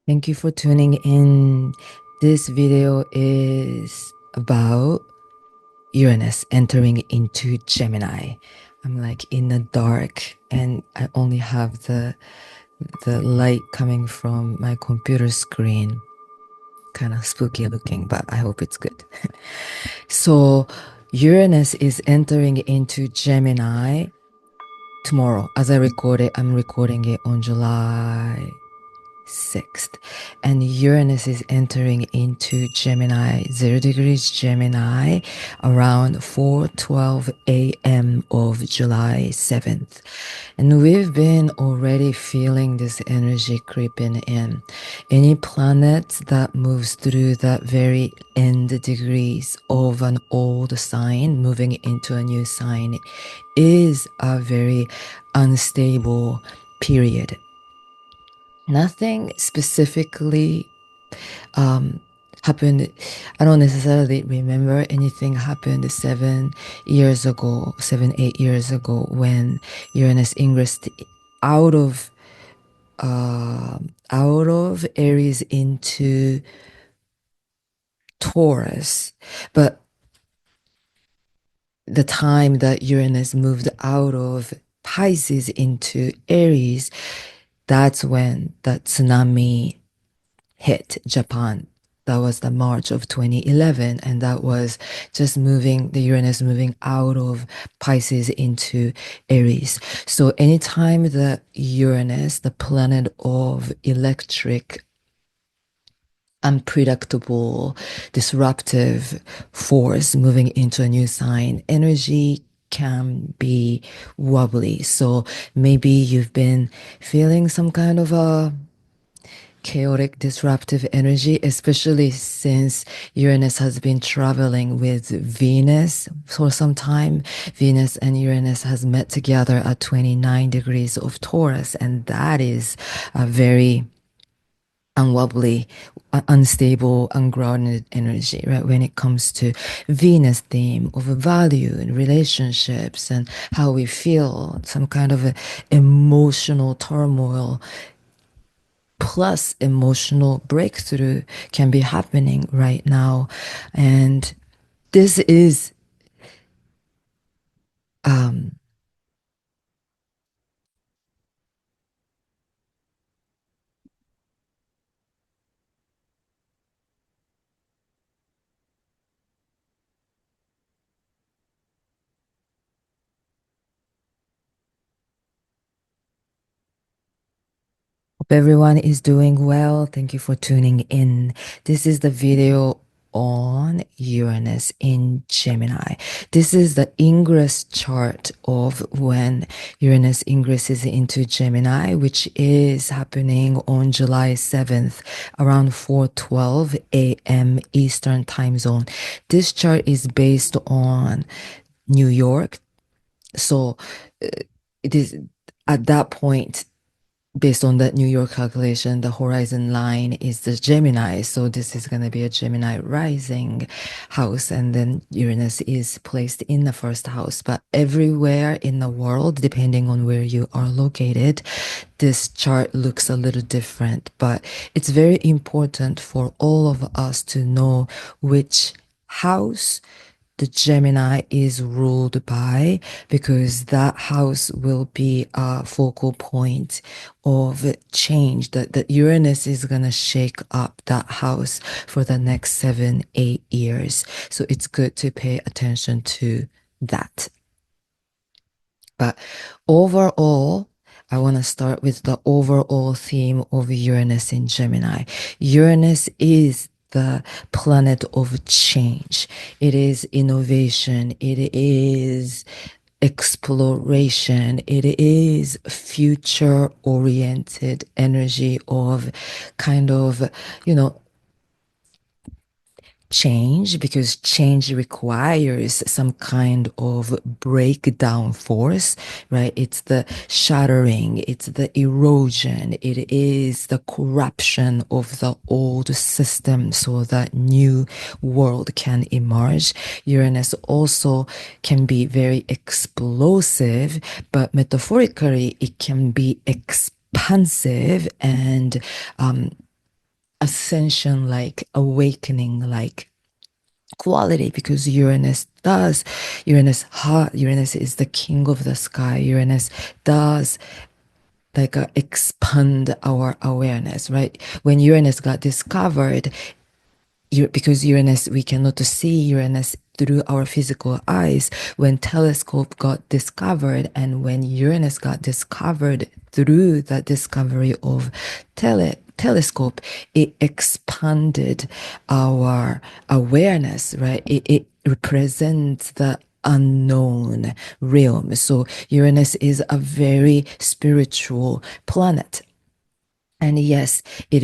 Thank you for tuning in. This video is about Uranus entering into Gemini. I'm like in the dark and I only have the light coming from my computer screen. Kind of spooky looking, but I hope it's good. So Uranus is entering into Gemini tomorrow. As I record it, I'm recording it on July 6th, and Uranus is entering into Gemini, 0 degrees Gemini, around 4:12 a.m. of July 7th. And we've been already feeling this energy creeping in. Any planet that moves through that very end degrees of an old sign moving into a new sign is a very unstable period. Nothing specifically happened. I don't necessarily remember anything happened 7 years ago, 8 years ago, when Uranus ingressed out of Aries into Taurus. But the time that Uranus moved out of Pisces into Aries, that's when the tsunami hit Japan. That was the March of 2011, and that was just moving the Uranus moving out of Pisces into Aries. So anytime the Uranus, the planet of electric, unpredictable, disruptive force moving into a new sign, energy can be wobbly. So maybe you've been feeling some kind of a chaotic, disruptive energy, especially since Uranus has been traveling with Venus for some time. Venus and Uranus has met together at 29 degrees of Taurus, and that is a very unwobbly, unstable, ungrounded energy, right? When it comes to Venus theme of value and relationships and how we feel, some kind of a emotional turmoil plus emotional breakthrough can be happening right now. And this is um, hope everyone is doing well. Thank you for tuning in. This is the video on Uranus in Gemini. This is the ingress chart of when Uranus ingresses into Gemini, which is happening on July 7th around 4:12 a.m. Eastern time zone. This chart is based on New York. So it is at that point, based on that New York calculation, the horizon line is the Gemini. So this is going to be a Gemini rising house. And then Uranus is placed in the first house. But everywhere in the world, depending on where you are located, this chart looks a little different. But it's very important for all of us to know which house the Gemini is ruled by, because that house will be a focal point of change. That Uranus is going to shake up that house for the next 7, 8 years. So it's good to pay attention to that. But overall, I want to start with the overall theme of Uranus in Gemini. Uranus is the planet of change. It is innovation. It is exploration. It is future oriented energy of kind of, you know, change, because change requires some kind of breakdown force, right? It's the shattering, it's the erosion, it is the corruption of the old system so that new world can emerge. Uranus also can be very explosive, but metaphorically it can be expansive and ascension like, awakening like quality, because Uranus is the king of the sky. Uranus does like expand our awareness, right? When Uranus got discovered, because Uranus, we cannot see Uranus through our physical eyes. When telescope got discovered, and when Uranus got discovered through the discovery of telescope, it expanded our awareness, right? It represents the unknown realm. So Uranus is a very spiritual planet. And yes, it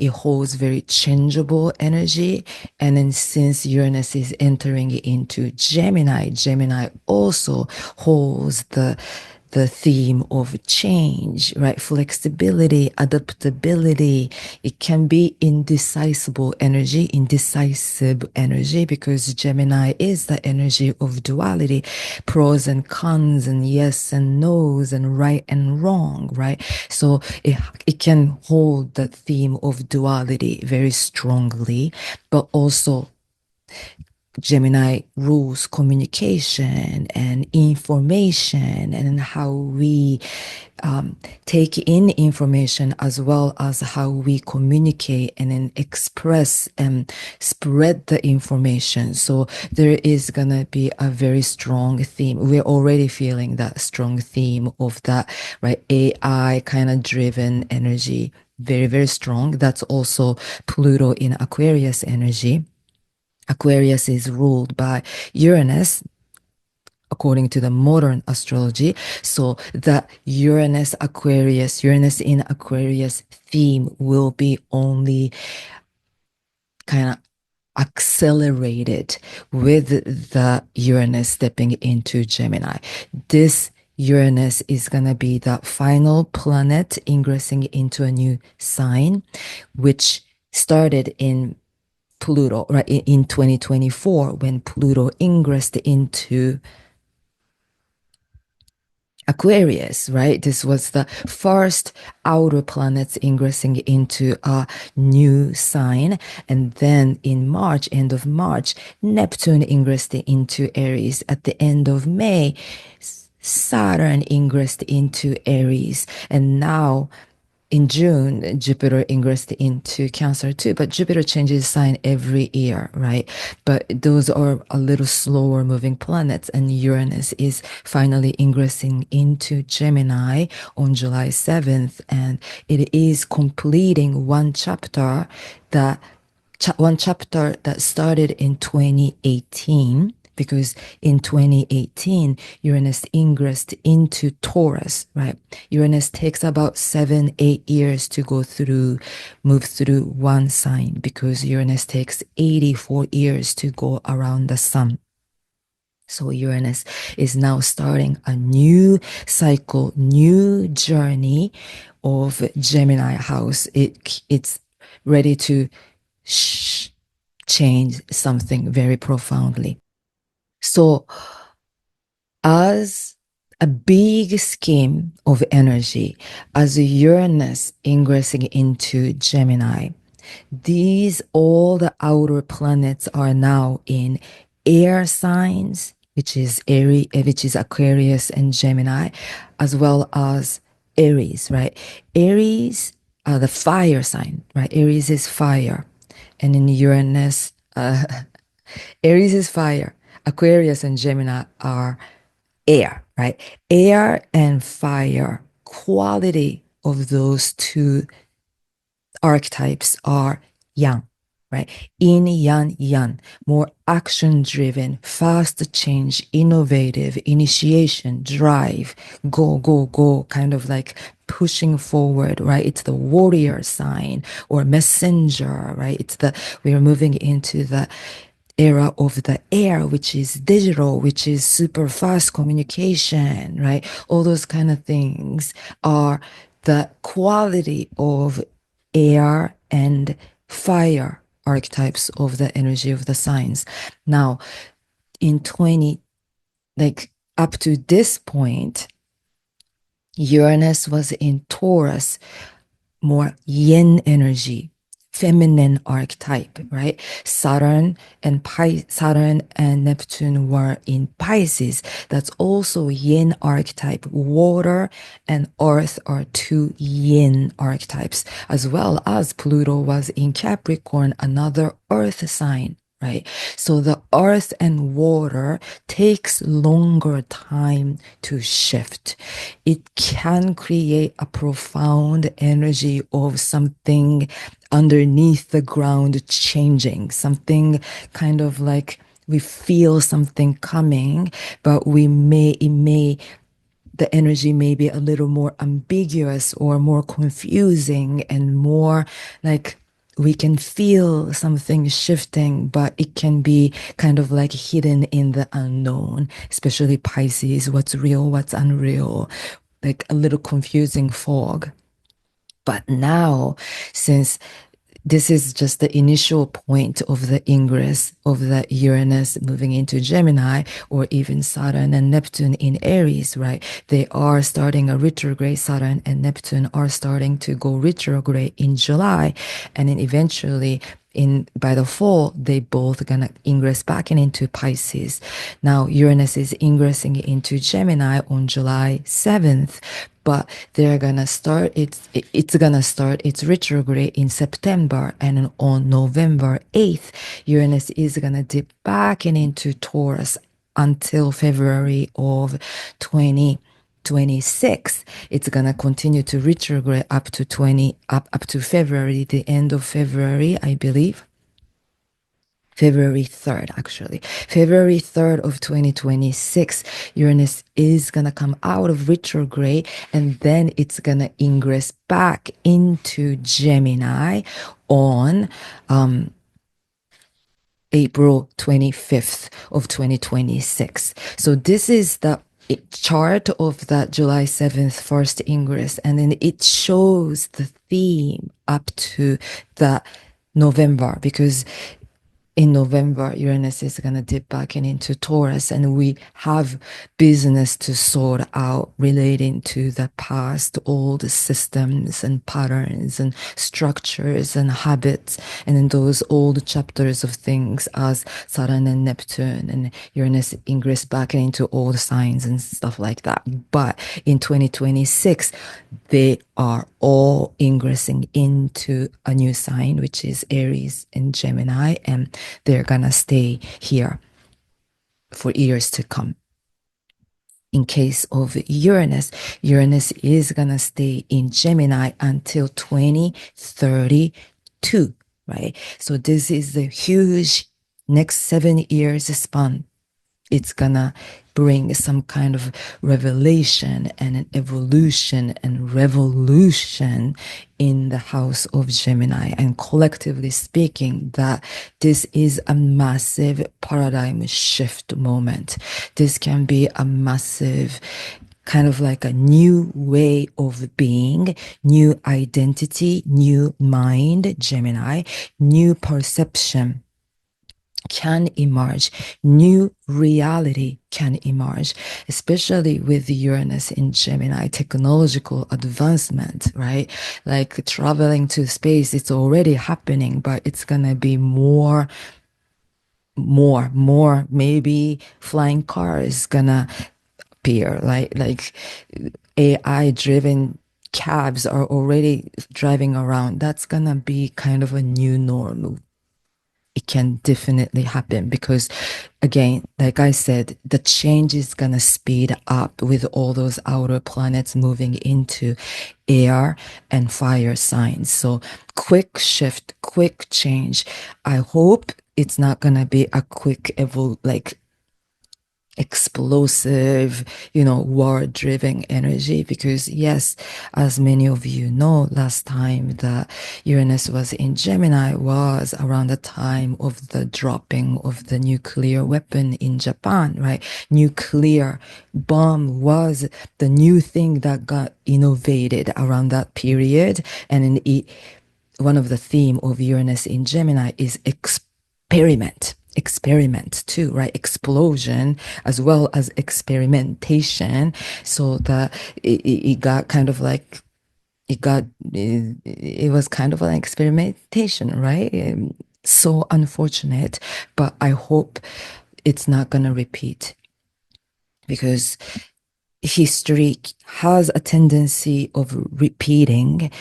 holds very changeable energy. And then since Uranus is entering into Gemini, Gemini also holds the theme of change, right? Flexibility, adaptability. It can be indecisive energy, because Gemini is the energy of duality, pros and cons, and yes and no's, and right and wrong, right? So it can hold the theme of duality very strongly, but also Gemini rules communication and information, and how we take in information, as well as how we communicate and then express and spread the information. So there is gonna be a very strong theme. We're already feeling that strong theme of that, right? AI kind of driven energy, very, very strong. That's also Pluto in Aquarius energy. Aquarius is ruled by Uranus, according to the modern astrology. So the Uranus in Aquarius theme will be only kind of accelerated with the Uranus stepping into Gemini. This Uranus is going to be the final planet ingressing into a new sign, which started in Pluto, right, in 2024, when Pluto ingressed into Aquarius, right? This was the first outer planets ingressing into a new sign. And then in March, end of March, Neptune ingressed into Aries. At the end of May, Saturn ingressed into Aries. And now in June, Jupiter ingressed into Cancer too, but Jupiter changes sign every year, right? But those are a little slower moving planets, and Uranus is finally ingressing into Gemini on July 7th, and it is completing one chapter that started in 2018, because in 2018 Uranus ingressed into Taurus, right? Uranus takes about 7-8 years to move through one sign, because Uranus takes 84 years to go around the sun. So Uranus is now starting a new cycle, new journey of Gemini house. It's ready to change something very profoundly. So, as a big scheme of energy, as Uranus ingressing into Gemini, all the outer planets are now in air signs, which is Aquarius and Gemini, as well as Aries, right? Aries, the fire sign, right? Aries is fire. And in Uranus, Aries is fire. Aquarius and Gemini are air, right? Air and fire, quality of those two archetypes are yang, right? Yin, yang, yang, more action driven, fast change, innovative, initiation, drive, go, go, go, kind of like pushing forward, right? It's the warrior sign or messenger, right? We're moving into the era of the air, which is digital, which is super fast communication, right? All those kind of things are the quality of air and fire archetypes of the energy of the signs. Now, in 20, like up to this point, Uranus was in Taurus more yin energy, feminine archetype, right? Saturn and Neptune were in Pisces. That's also yin archetype. Water and earth are two yin archetypes, as well as Pluto was in Capricorn, another earth sign. Right. So the earth and water takes longer time to shift. It can create a profound energy of something underneath the ground changing, something kind of like we feel something coming, but the energy may be a little more ambiguous or more confusing and more like we can feel something shifting, but it can be kind of like hidden in the unknown, especially Pisces, what's real, what's unreal, like a little confusing fog. But now, since this is just the initial point of the ingress of the Uranus moving into Gemini, or even Saturn and Neptune in Aries, right? They are starting a retrograde. Saturn and Neptune are starting to go retrograde in July, and then eventually by the fall, they both gonna ingress back into Pisces. Now Uranus is ingressing into Gemini on July 7th, but they're gonna start it's gonna start its retrograde in September, and on November 8th, Uranus is gonna dip back into Taurus until February of 2026. It's gonna continue to retrograde up to February, the end of February, I believe. February 3rd, actually. February 3rd of 2026, Uranus is going to come out of retrograde, and then it's going to ingress back into Gemini on April 25th of 2026. So this is the chart of that July 7th first ingress, and then it shows the theme up to the November, because in November, Uranus is going to dip back into Taurus, and we have business to sort out relating to the past, old systems and patterns and structures and habits, and in those old chapters of things as Saturn and Neptune and Uranus ingress back into old signs and stuff like that. But in 2026, they are all ingressing into a new sign, which is Aries and Gemini, and they're gonna stay here for years to come. In case of Uranus, Uranus is gonna stay in Gemini until 2032, right? So this is the huge next 7 years span. It's gonna bring some kind of revelation and an evolution and revolution in the house of Gemini. And collectively speaking, that this is a massive paradigm shift moment. This can be a massive kind of like a new way of being, new identity, new mind, Gemini, new perception can emerge, new reality can emerge, especially with Uranus in Gemini, technological advancement, right? Like traveling to space, it's already happening, but it's gonna be more, maybe flying cars gonna appear, like AI driven cabs are already driving around. That's gonna be kind of a new normal. It can definitely happen because, again, like I said, the change is gonna speed up with all those outer planets moving into air and fire signs. So quick shift, quick change. I hope it's not gonna be a quick like explosive, war-driven energy, because yes, as many of you know, last time that Uranus was in Gemini was around the time of the dropping of the nuclear weapon in Japan, right? Nuclear bomb was the new thing that got innovated around that period, and one of the theme of Uranus in Gemini is experiment too, right? Explosion as well as experimentation. So that it got kind of like it was kind of an experimentation, right? So unfortunate, but I hope it's not gonna repeat because history has a tendency of repeating.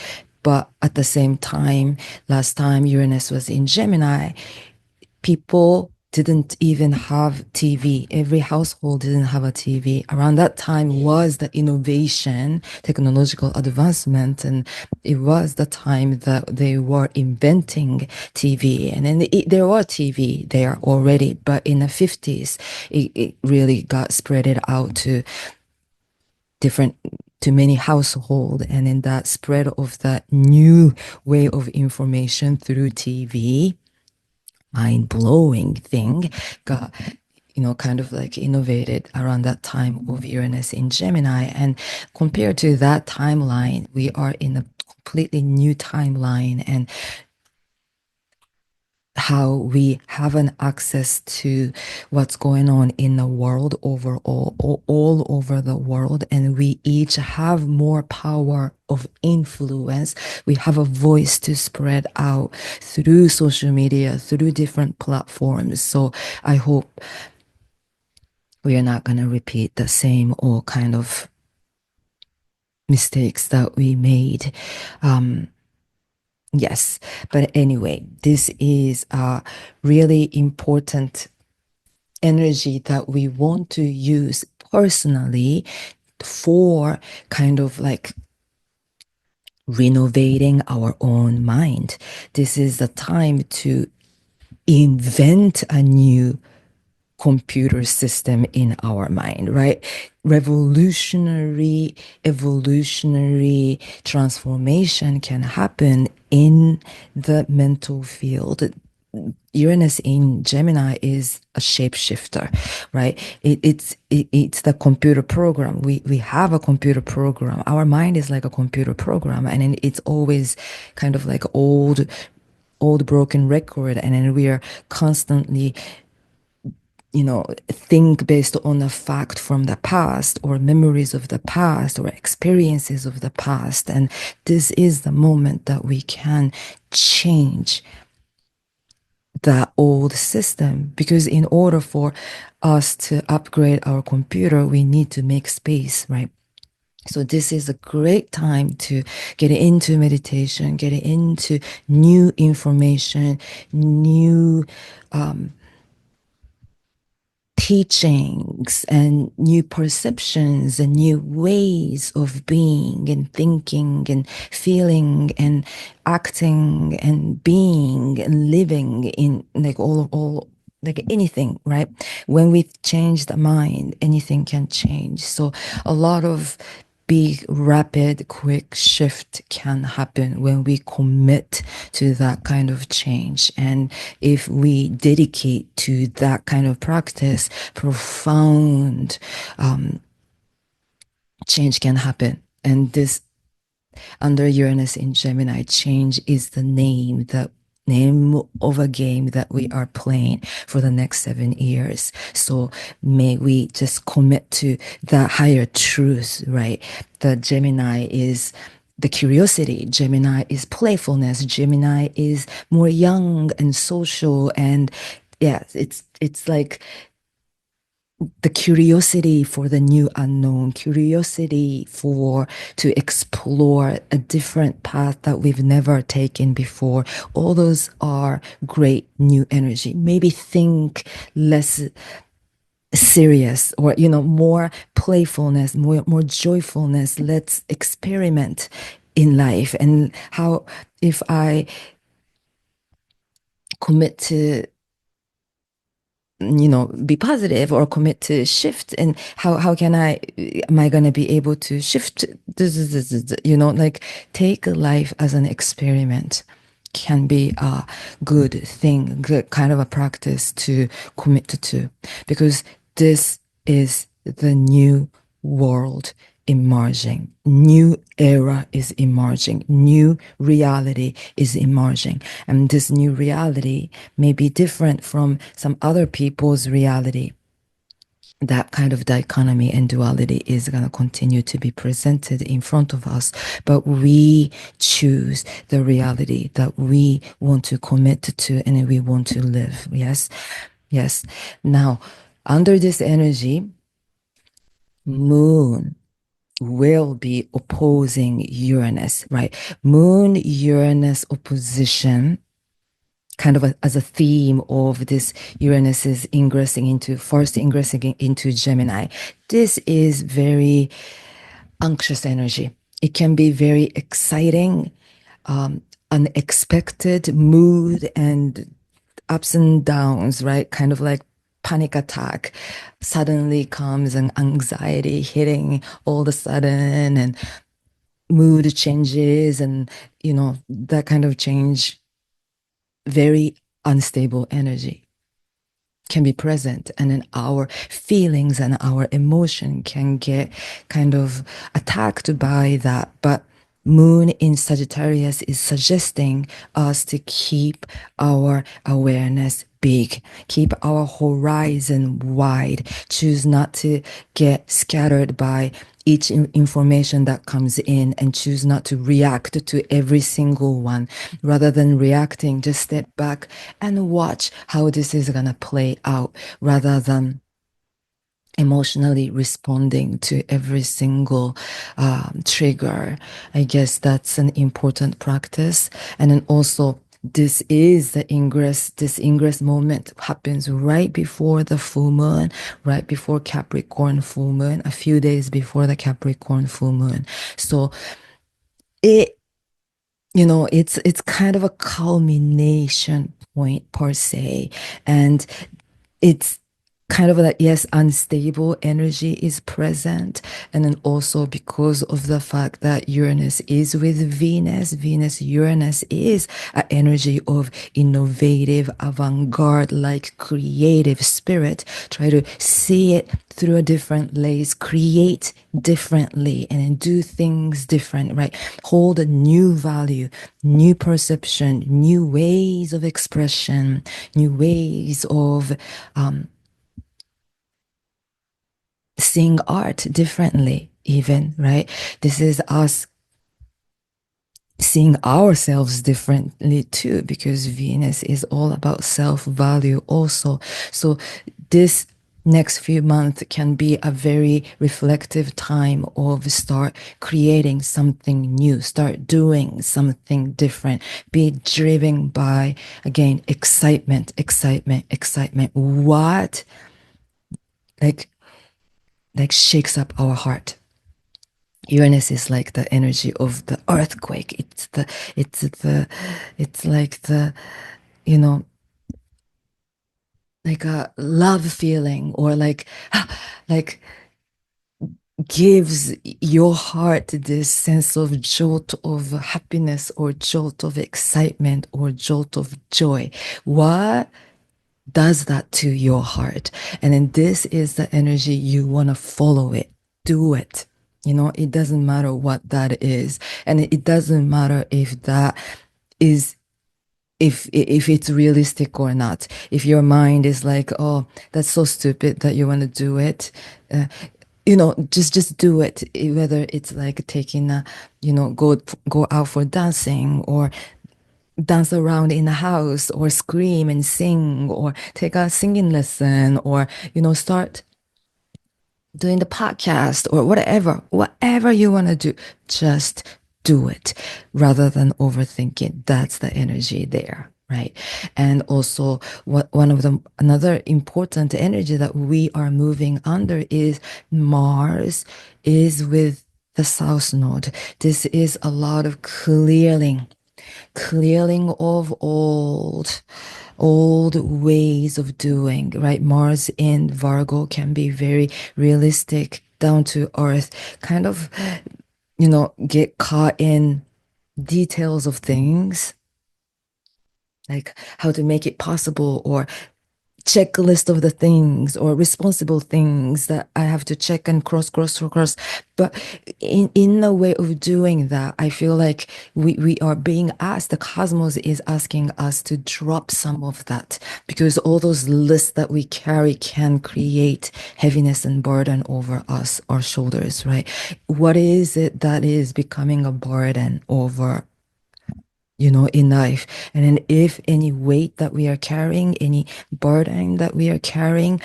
But at the same time, last time Uranus was in Gemini, people didn't even have TV. Every household didn't have a TV. Around that time was the innovation, technological advancement, and it was the time that they were inventing TV. And then there was TV there already, but in the 50s, it really got spread it out to different to many households, and in that spread of that new way of information through TV, mind-blowing thing got kind of like innovated around that time of Uranus in Gemini. And compared to that timeline, we are in a completely new timeline, and how we have an access to what's going on in the world overall, all over the world, and we each have more power of influence. We have a voice to spread out through social media, through different platforms. So I hope we are not going to repeat the same or kind of mistakes that we made. Yes, but anyway, this is a really important energy that we want to use personally for kind of like renovating our own mind. This is the time to invent a new computer system in our mind, right? Revolutionary, evolutionary transformation can happen in the mental field. Uranus in Gemini is a shapeshifter, right? It's the computer program. We have a computer program. Our mind is like a computer program, and it's always kind of like old broken record, and then we are constantly think based on a fact from the past or memories of the past or experiences of the past. And this is the moment that we can change the old system, because in order for us to upgrade our computer, we need to make space, right? So this is a great time to get into meditation, get into new information, new teachings, and new perceptions, and new ways of being and thinking and feeling and acting and being and living in like all like anything, right? When we change the mind, anything can change. So a lot of big, rapid, quick shift can happen when we commit to that kind of change. And if we dedicate to that kind of practice, profound change can happen. And this, under Uranus in Gemini, change is the name of a game that we are playing for the next 7 years. So may we just commit to that higher truth, right? The Gemini is the curiosity. Gemini is playfulness. Gemini is more young and social, and yeah, it's like the curiosity for the new unknown, curiosity for to explore a different path that we've never taken before. All those are great new energy. Maybe think less serious, or more playfulness, more joyfulness. Let's experiment in life, and how if I commit to be positive, or commit to shift, and how am I going to be able to shift this, like take life as an experiment can be a good thing, good kind of a practice to commit to, because this is the new world emerging. New era is emerging. New reality is emerging. And this new reality may be different from some other people's reality. that kind of dichotomy and duality is going to continue to be presented in front of us, but we choose the reality that we want to commit to and we want to live. Yes, yes. Now, under this energy, moon will be opposing Uranus, right? Moon Uranus opposition, kind of as a theme of this Uranus is ingressing into Gemini. This is very anxious energy. It can be very exciting, unexpected mood and ups and downs, right? Kind of like panic attack suddenly comes and anxiety hitting all of a sudden and mood changes and that kind of change, very unstable energy can be present, and then our feelings and our emotion can get kind of attacked by that. But moon in Sagittarius is suggesting us to keep our awareness big, keep our horizon wide, choose not to get scattered by each information that comes in, and choose not to react to every single one. Rather than reacting, just step back and watch how this is going to play out, rather than emotionally responding to every single trigger. I guess that's an important practice. And then also, this ingress moment happens right before the full moon, right before Capricorn full moon, a few days before the Capricorn full moon. So it it's kind of a culmination point per se, and it's kind of like, yes, unstable energy is present. And then also, because of the fact that Uranus is with Uranus is an energy of innovative, avant-garde, like creative spirit. Try to see it through a different lens, create differently, and then do things different, right? Hold a new value, new perception, new ways of expression, new ways of seeing art differently, even, right? This is us seeing ourselves differently too, because Venus is all about self-value also. So this next few months can be a very reflective time of start creating something new, start doing something different, be driven by, again, excitement. What like shakes up our heart? Uranus is like the energy of the earthquake. It's like the, you know, like a love feeling, or like, like gives your heart this sense of jolt of happiness, or jolt of excitement, or jolt of joy. What does that to your heart? And then this is the energy you want to follow it, do it. It doesn't matter what that is. And it doesn't matter if that is, if it's realistic or not. If your mind is like, oh, that's so stupid that you want to do it, uh, just do it. Whether it's like taking a, go out for dancing, or dance around in the house, or scream and sing, or take a singing lesson, or start doing the podcast, or whatever you want to do, just do it, rather than overthinking. That's the energy there, right? And also, one of the another important energy that we are moving under is Mars is with the South Node. This is a lot of clearing of old ways of doing, right? Mars in Virgo can be very realistic, down to earth, kind of, get caught in details of things, like how to make it possible, or checklist of the things or responsible things that I have to check and cross. But in the way of doing that, I feel like we are being asked, the cosmos is asking us to drop some of that, because all those lists that we carry can create heaviness and burden over us, our shoulders, right? What is it that is becoming a burden over, in life? And then if any weight that we are carrying, any burden that we are carrying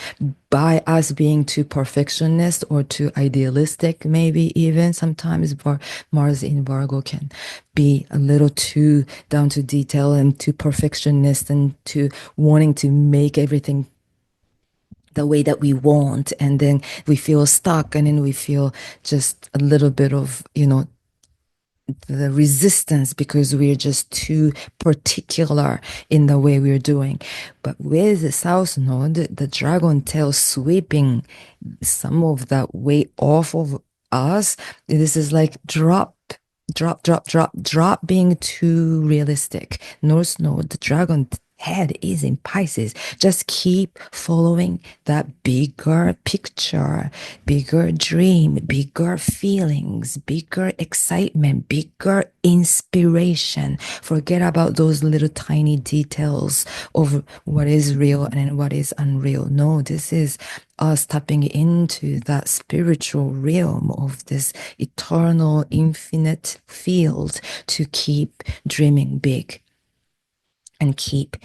by us being too perfectionist or too idealistic, maybe even sometimes Mars in Virgo can be a little too down to detail and too perfectionist and too wanting to make everything the way that we want. And then we feel stuck, and then we feel just a little bit of, the resistance because we're just too particular in the way we're doing. But with the South Node, the dragon tail sweeping some of that weight off of us, this is like drop being too realistic. North Node, the dragon head is in Pisces. Just keep following that bigger picture, bigger dream, bigger feelings, bigger excitement, bigger inspiration. Forget about those little tiny details of what is real and what is unreal. No, this is us tapping into that spiritual realm of this eternal, infinite field to keep dreaming big and keep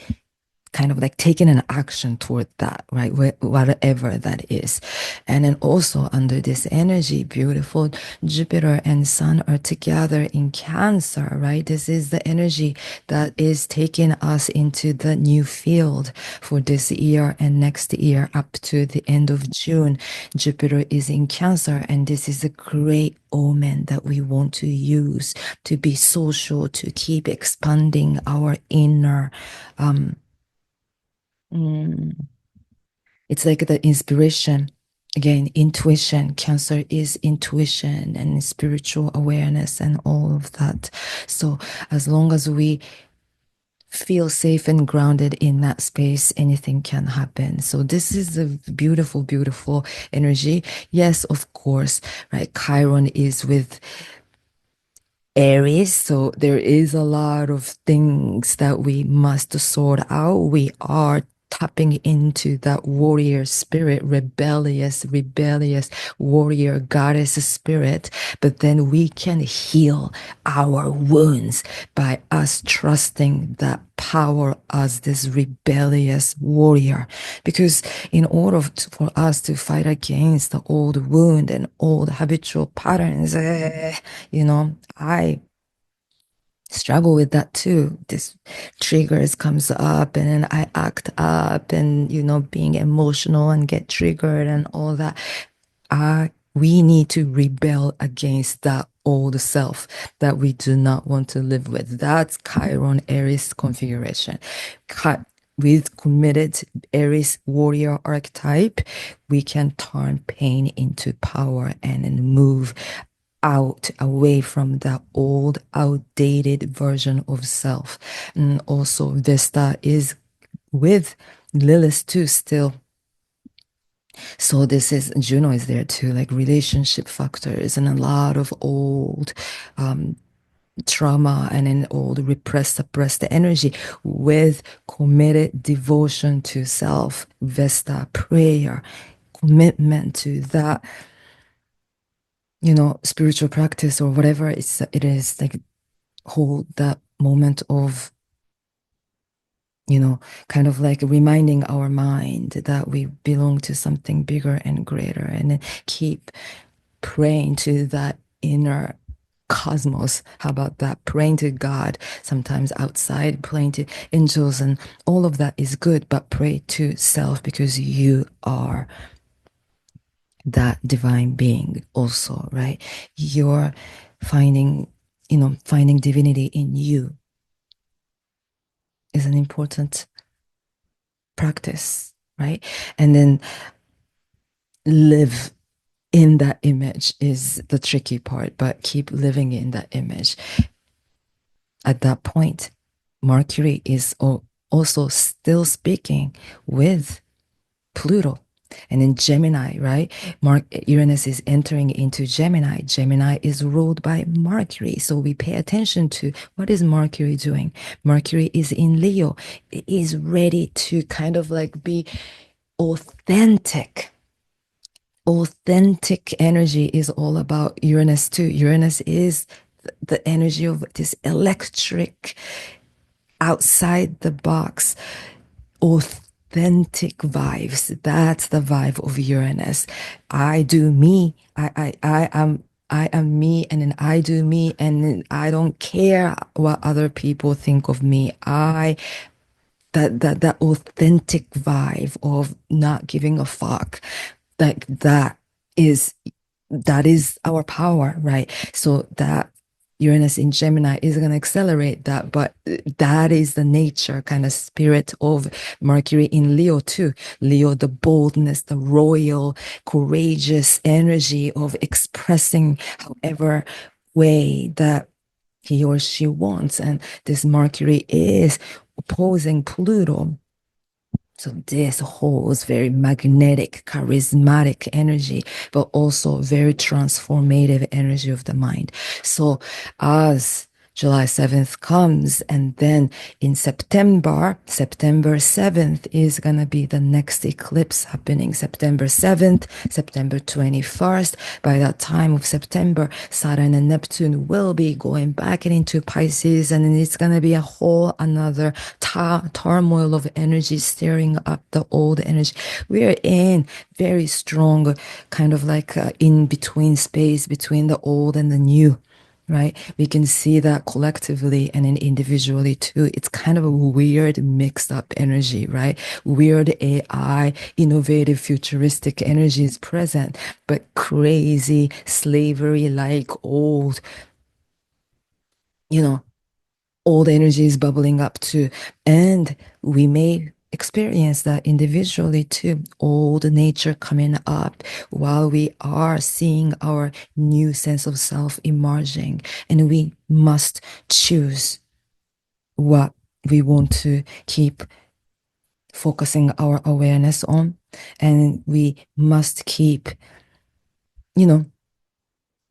kind of like taking an action toward that, right? Whatever that is. And then also under this energy, beautiful Jupiter and Sun are together in Cancer, right? This is the energy that is taking us into the new field for this year and next year up to the end of June. Jupiter is in Cancer, and this is a great omen that we want to use to be social, to keep expanding our inner Mm. It's like the inspiration. Again, intuition. Cancer is intuition and spiritual awareness and all of that. So, as long as we feel safe and grounded in that space, anything can happen. So, this is a beautiful, beautiful energy. Yes, of course, right? Chiron is with Aries, so there is a lot of things that we must sort out. We are tapping into that warrior spirit, rebellious warrior goddess spirit, but then we can heal our wounds by us trusting that power as this rebellious warrior. Because in order for us to fight against the old wound and old habitual patterns, I struggle with that too. This triggers comes up and then I act up and being emotional and get triggered and all that. We need to rebel against that old self that we do not want to live with. That's Chiron Aries configuration. With committed Aries warrior archetype, we can turn pain into power and then move out away from the old outdated version of self. And also Vesta is with Lilith too still. So this is Juno is there too, like relationship factors and a lot of old trauma and an old repressed, suppressed energy with committed devotion to self, Vesta prayer, commitment to that spiritual practice or whatever it is, like hold that moment of, kind of like reminding our mind that we belong to something bigger and greater, and then keep praying to that inner cosmos. How about that? Praying to God, sometimes outside, praying to angels, and all of that is good, but pray to self because you are that divine being also, right? You're finding divinity in you is an important practice, right? And then live in that image is the tricky part, but keep living in that image. At that point, Mercury is also still speaking with Pluto. And in Gemini, right? Uranus is entering into Gemini. Gemini is ruled by Mercury. So we pay attention to what is Mercury doing. Mercury is in Leo. It is ready to kind of like be authentic. Authentic energy is all about Uranus too. Uranus is the energy of this electric, outside the box, authentic vibes. That's the vibe of Uranus. I do me. I am me, and then I do me, and then I don't care what other people think of me. That authentic vibe of not giving a fuck, like is that is our power, right? So that Uranus in Gemini is going to accelerate that, but that is the nature kind of spirit of Mercury in Leo too. Leo, the boldness, the royal, courageous energy of expressing however way that he or she wants. And this Mercury is opposing Pluto. So this holds very magnetic, charismatic energy, but also very transformative energy of the mind. So as July 7th comes, and then in September 7th is going to be the next eclipse happening. September 7th, September 21st. By that time of September, Saturn and Neptune will be going back into Pisces, and it's going to be a whole another turmoil of energy stirring up the old energy. We're in very strong kind of like in between space between the old and the new, right? We can see that collectively and then individually too. It's kind of a weird mixed up energy, right? Weird AI, innovative, futuristic energy is present, but crazy slavery like old, you know, old energy is bubbling up too. And we may experience that individually too. Old nature coming up while we are seeing our new sense of self emerging. And we must choose what we want to keep focusing our awareness on. And we must keep, you know,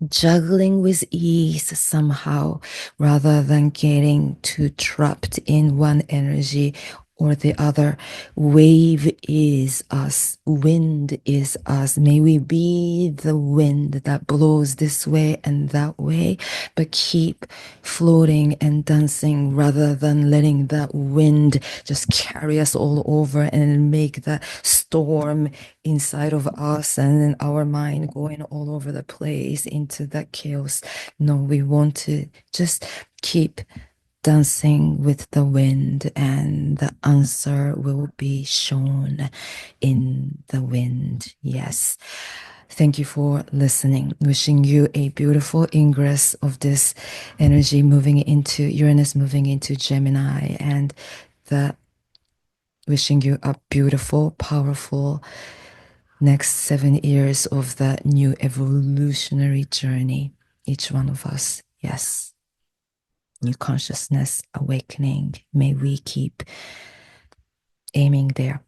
juggling with ease somehow rather than getting too trapped in one energy or the other. Wave is us, wind is us. May we be the wind that blows this way and that way, but keep floating and dancing rather than letting that wind just carry us all over and make that storm inside of us and in our mind going all over the place into that chaos. No, we want to just keep dancing with the wind, and the answer will be shown in the wind. Yes. Thank you for listening. Wishing you a beautiful ingress of this energy moving into Uranus, moving into Gemini, and the wishing you a beautiful, powerful next 7 years of that new evolutionary journey, each one of us. Yes. New consciousness awakening. May we keep aiming there.